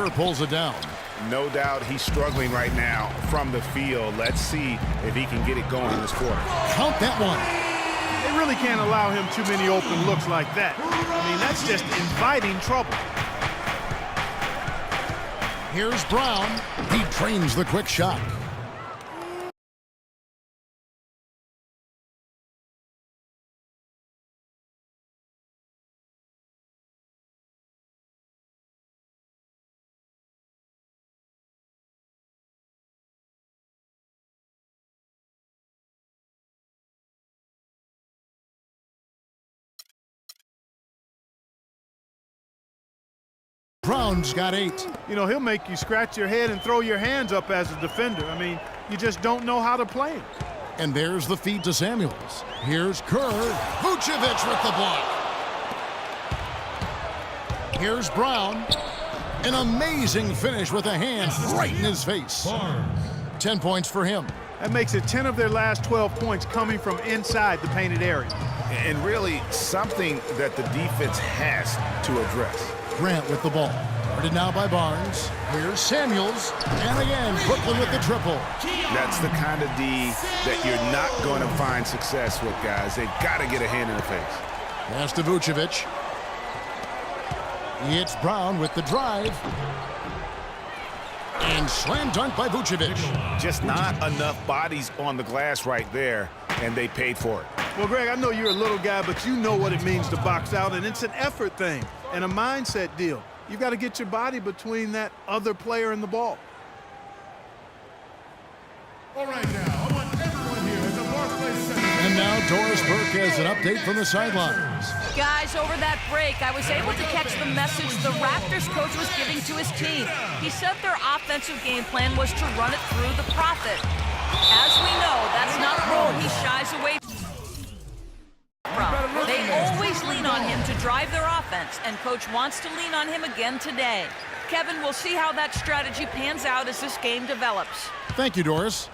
Kerr pulls it down. No doubt he's struggling right now from the field. Let's see if he can get it going in this quarter. Count that one. They really can't allow him too many open looks like that. I mean, that's just inviting trouble. Here's Brown. He drains the quick shot. Brown's got 8. You know, he'll make you scratch your head and throw your hands up as a defender. I mean, you just don't know how to play him. And there's the feed to Samuels. Here's Kerr. Vucevic with the block. Here's Brown. An amazing finish with a hand right in his face. 10 points for him. That makes it 10 of their last 12 points coming from inside the painted area. And really something that the defense has to address. Grant with the ball. Guarded now by Barnes. Here's Samuels. And again, Brooklyn with the triple. That's the kind of D that you're not going to find success with, guys. They've got to get a hand in the face. Pass to Vucevic. It's Brown with the drive. And slam dunk by Vucevic. Just not enough bodies on the glass right there, and they paid for it. Well, Greg, I know you're a little guy, but you know what it means to box out, and it's an effort thing and a mindset deal. You've got to get your body between that other player and the ball. All right, now, I want everyone here at the Barclays Center. And now Doris Burke has an update from the sidelines. Guys, over that break, I was able to catch the message the Raptors coach was giving to his team. He said their offensive game plan was to run it through the Prophet. As we know, that's not a role he shies away from. They always lean on him to drive their offense, and coach wants to lean on him again today. Kevin, we'll see how that strategy pans out as this game develops. Thank you, Doris.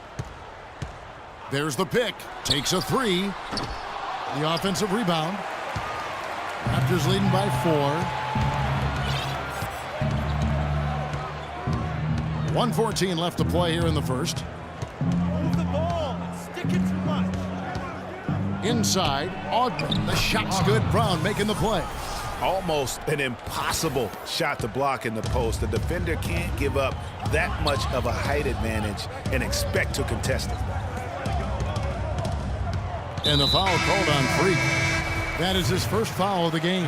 There's the pick. Takes a 3. The offensive rebound. Raptors leading by 4. 1:14 left to play here in the first. Move the ball and stick it too much. Inside, Augment. The shot's good. Brown making the play. Almost an impossible shot to block in the post. The defender can't give up that much of a height advantage and expect to contest it. And the foul called on Freak. That is his first foul of the game.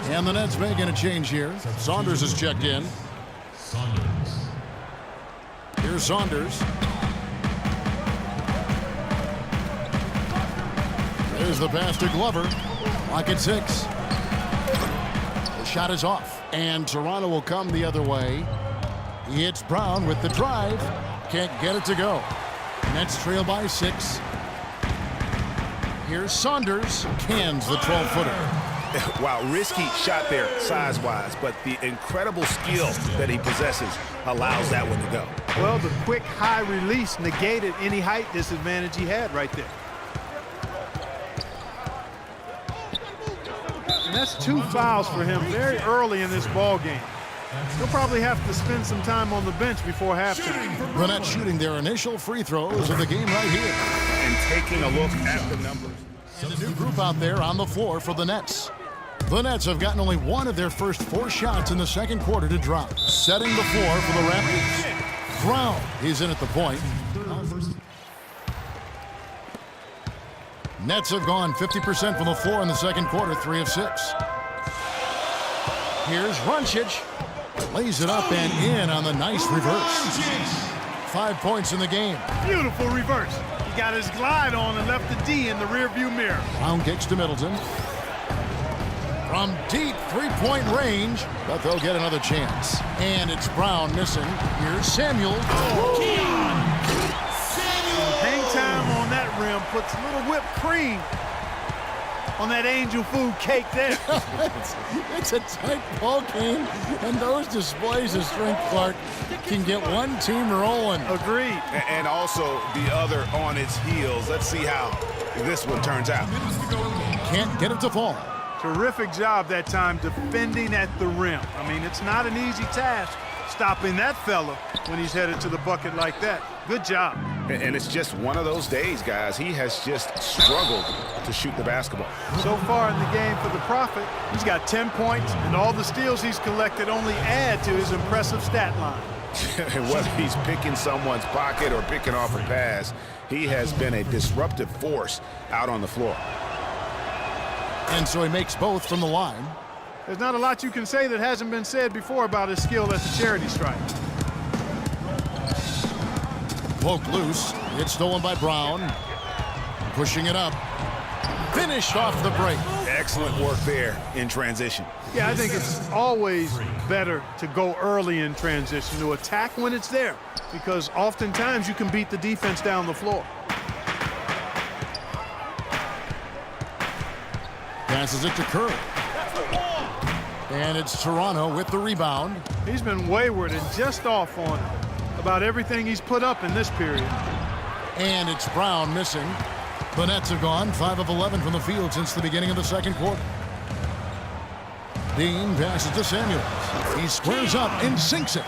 And the Nets making a change here. Saunders is checked in. Here's Saunders. There's the pass to Glover. Lock at 6. The shot is off. And Toronto will come the other way. It's Brown with the drive. Can't get it to go. Nets trail by 6. Here's Saunders. Cans the 12-footer. Wow, risky shot there size-wise, but the incredible skill that he possesses allows that one to go. Well, the quick high release negated any height disadvantage he had right there. And that's 2 fouls for him very early in this ball game. He'll probably have to spend some time on the bench before halftime. The Nets shooting their initial free throws of the game right here. And taking a look at the numbers. And a new group out there on the floor for the Nets. The Nets have gotten only one of their first 4 shots in the second quarter to drop. Setting the floor for the Raptors. Brown, he's in at the point. Nets have gone 50% from the floor in the second quarter, 3 of 6. Here's Runcic. Lays it up and in on the nice reverse. 5 points in the game. Beautiful reverse. He got his glide on and left the D in the rearview mirror. Brown kicks to Middleton. From deep three-point range, but they'll get another chance. And it's Brown missing. Here's Samuel. Hang time on that rim puts a little whipped cream on that angel food cake there. It's a tight ball game, and those displays of strength, Clark, can get one team rolling. Agreed. And also the other on its heels. Let's see how this one turns out. Can't get it to fall. Terrific job that time defending at the rim. I mean, it's not an easy task, stopping that fella when he's headed to the bucket like that. Good job. And it's just one of those days, guys. He has just struggled to shoot the basketball. So far in the game for the Prophet, he's got 10 points, and all the steals he's collected only add to his impressive stat line. Whether he's picking someone's pocket or picking off a pass, he has been a disruptive force out on the floor. And so he makes both from the line. There's not a lot you can say that hasn't been said before about his skill at the charity stripe. Poked loose. It's stolen by Brown. Pushing it up. Finished off the break. Excellent work there in transition. Yeah, I think it's always better to go early in transition, to attack when it's there, because oftentimes you can beat the defense down the floor. Passes it to Kerr. And it's Toronto with the rebound. He's been wayward and just off on about everything he's put up in this period. And it's Brown missing. The Nets have gone 5 of 11 from the field since the beginning of the second quarter. Dean passes to Samuels. He squares up and sinks it.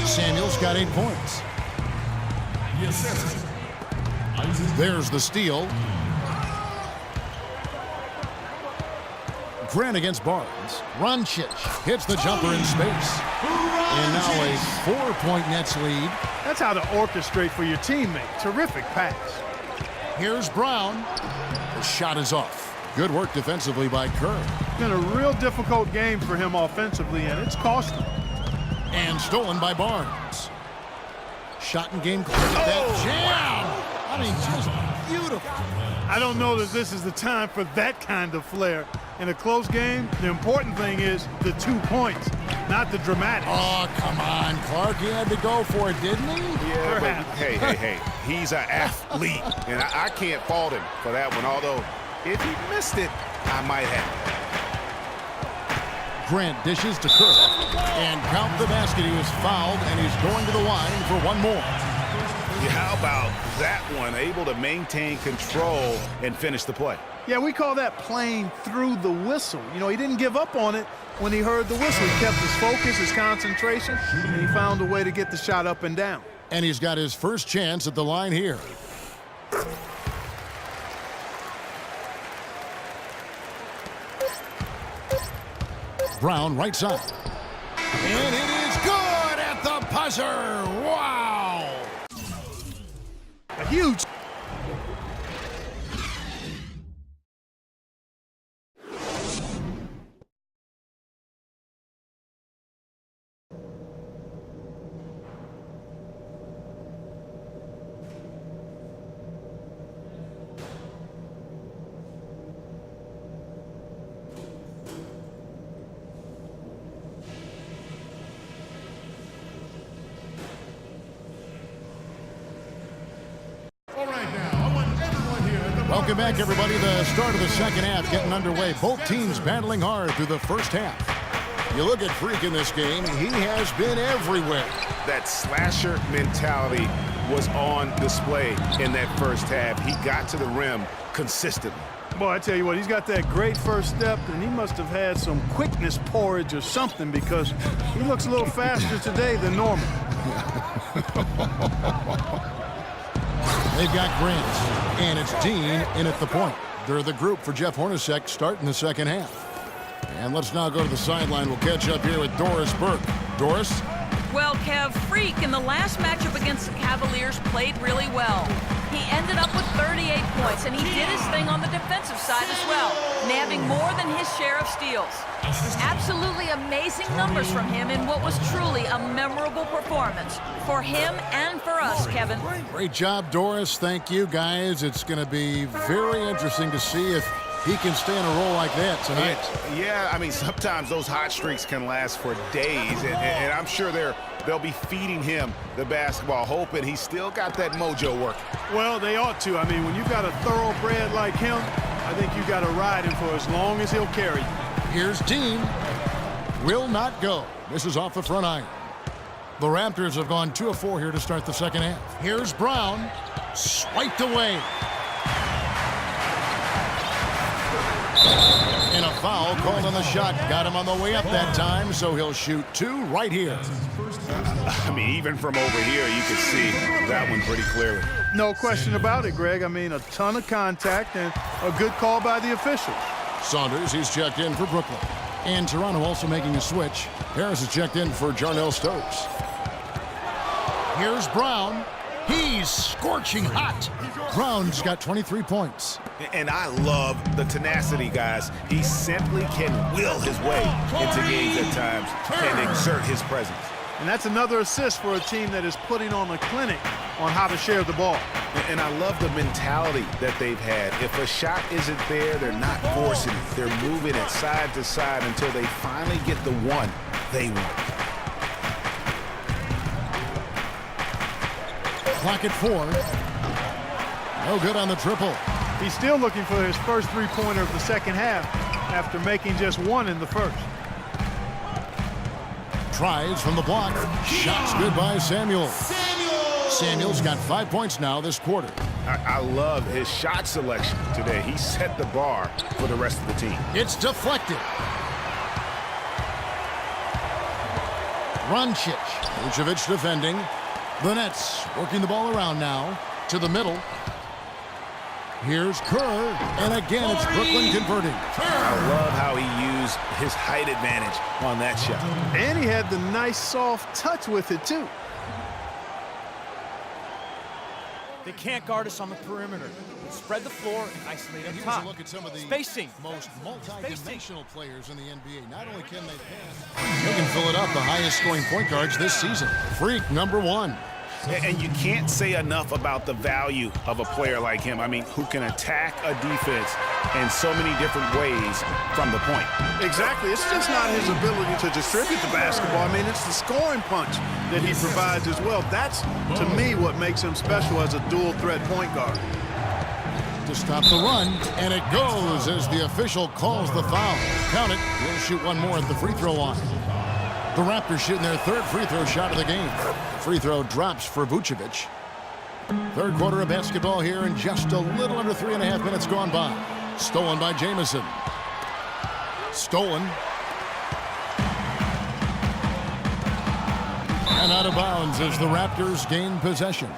Samuels got 8 points. There's the steal. Grant against Barnes. Roncic hits the jumper in space. And now a 4-point Nets lead. That's how to orchestrate for your teammate. Terrific pass. Here's Brown. The shot is off. Good work defensively by Kerr. It's been a real difficult game for him offensively, and it's cost him. And stolen by Barnes. Shot and game clear. That jam! I mean, just beautiful. I don't know that this is the time for that kind of flair. In a close game, the important thing is the 2 points, not the dramatics. Oh, come on, Clark. He had to go for it, didn't he? Yeah, but hey. He's an athlete, and I can't fault him for that one, although if he missed it, I might have. Grant dishes to Kerr. And count the basket. He was fouled, and he's going to the line for one more. Yeah, how about that one? Able to maintain control and finish the play. Yeah, we call that playing through the whistle. You know, he didn't give up on it when he heard the whistle. He kept his focus, his concentration, and he found a way to get the shot up and down. And he's got his first chance at the line here. Brown right side. And it is good at the buzzer. Wow. A huge... Welcome back, everybody. The start of the second half getting underway. Both teams battling hard through the first half. You look at Freak in this game, he has been everywhere. That slasher mentality was on display in that first half. He got to the rim consistently. Boy, I tell you what, he's got that great first step, and he must have had some quickness porridge or something, because he looks a little faster today than normal. They've got Grant, and it's Dean in at the point. They're the group for Jeff Hornacek starting the second half. And let's now go to the sideline. We'll catch up here with Doris Burke. Doris? Well, Kev, Freak in the last matchup against the Cavaliers played really well. He ended up with 38 points, and he did his thing on the defensive side as well, nabbing more than his share of steals. Absolutely amazing numbers from him in what was truly a memorable performance for him and for us, Kevin. Great job, Doris. Thank you, guys. It's going to be very interesting to see if he can stay in a role like that tonight. Yeah, I mean, sometimes those hot streaks can last for days, and I'm sure they'll be feeding him the basketball, hoping he's still got that mojo working. Well, they ought to. I mean, when you've got a thoroughbred like him, I think you got to ride him for as long as he'll carry you. Here's Dean. Will not go. This is off the front iron. The Raptors have gone 2 of 4 here to start the second half. Here's Brown. Swiped away. And a foul called on the shot. Got him on the way up that time, so he'll shoot 2 right here. I mean, even from over here, you could see that one pretty clearly. No question about it, Greg. I mean, a ton of contact and a good call by the officials. Saunders, he's checked in for Brooklyn. And Toronto also making a switch. Harris is checked in for Jarnell Stokes. Here's Brown. He's scorching hot. Brown's got 23 points. And I love the tenacity, guys. He simply can will his way into games at times and exert his presence. And that's another assist for a team that is putting on a clinic on how to share the ball. And I love the mentality that they've had. If a shot isn't there, they're not forcing it. They're moving it side to side until they finally get the one they want. Clock at 4. No good on the triple. He's still looking for his first three-pointer of the second half after making just one in the first. Tries from the block. Shots good by Samuel. Samuel's got 5 points now this quarter. I love his shot selection today. He set the bar for the rest of the team. It's deflected. Roncic. Vucevic defending. The Nets working the ball around now to the middle. Here's Kerr, and again it's Brooklyn converting. I love how he used his height advantage on that shot. And he had the nice soft touch with it too. They can't guard us on the perimeter. Spread the floor and isolate up Here's top. a look at some of the Spacing. most multi-dimensional players in the NBA. Not only can they pass, they can fill it up. The highest scoring point guards this season. Freak number 1. And you can't say enough about the value of a player like him. I mean, who can attack a defense in so many different ways from the point. Exactly. It's just not his ability to distribute the basketball. I mean, it's the scoring punch that he provides as well. That's, to me, what makes him special as a dual-threat point guard. To stop the run, and it goes as the official calls the foul. Count it. He'll shoot one more at the free throw line. The Raptors shooting their third free throw shot of the game. Free throw drops for Vucevic. Third quarter of basketball here, and just a little under 3.5 minutes gone by. Stolen by Jamison. Stolen. And out of bounds as the Raptors gain possession.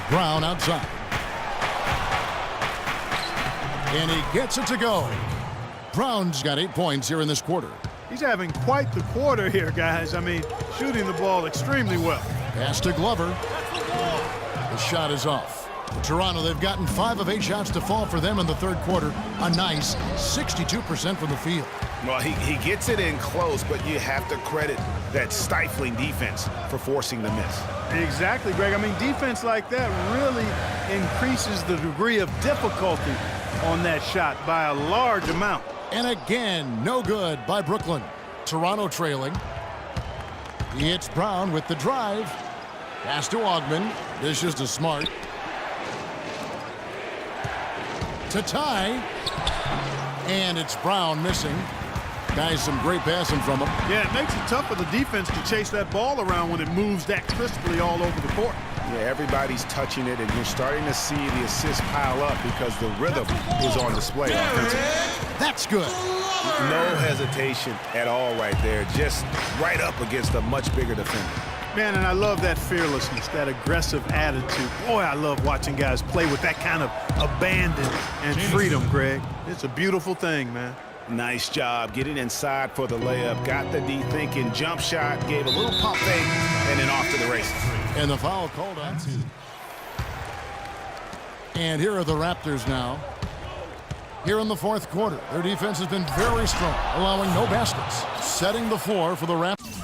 Brown outside. And he gets it to go. Brown's got 8 points here in this quarter. He's having quite the quarter here, guys. I mean, shooting the ball extremely well. Pass to Glover. The shot is off. Toronto, they've gotten 5 of 8 shots to fall for them in the third quarter. A nice 62% from the field. Well, he gets it in close, but you have to credit that stifling defense for forcing the miss. Exactly, Greg. I mean, defense like that really increases the degree of difficulty on that shot by a large amount. And again, no good by Brooklyn. Toronto trailing. It's Brown with the drive. Pass to Ogman. This is to Smart. To tie. And it's Brown missing. Guys, some great passing from him. Yeah, it makes it tough for the defense to chase that ball around when it moves that crisply all over the court. Yeah, everybody's touching it, and you're starting to see the assists pile up because the rhythm is on display offensively. That's good. No hesitation at all right there, just right up against a much bigger defender. Man, and I love that fearlessness, that aggressive attitude. Boy, I love watching guys play with that kind of abandon and freedom, Greg. It's a beautiful thing, man. Nice job getting inside for the layup. Got the D thinking, jump shot, gave a little pump fake, and then off to the races. And the foul called on. And here are the Raptors now. Here in the fourth quarter, their defense has been very strong, allowing no baskets. Setting the floor for the Raptors.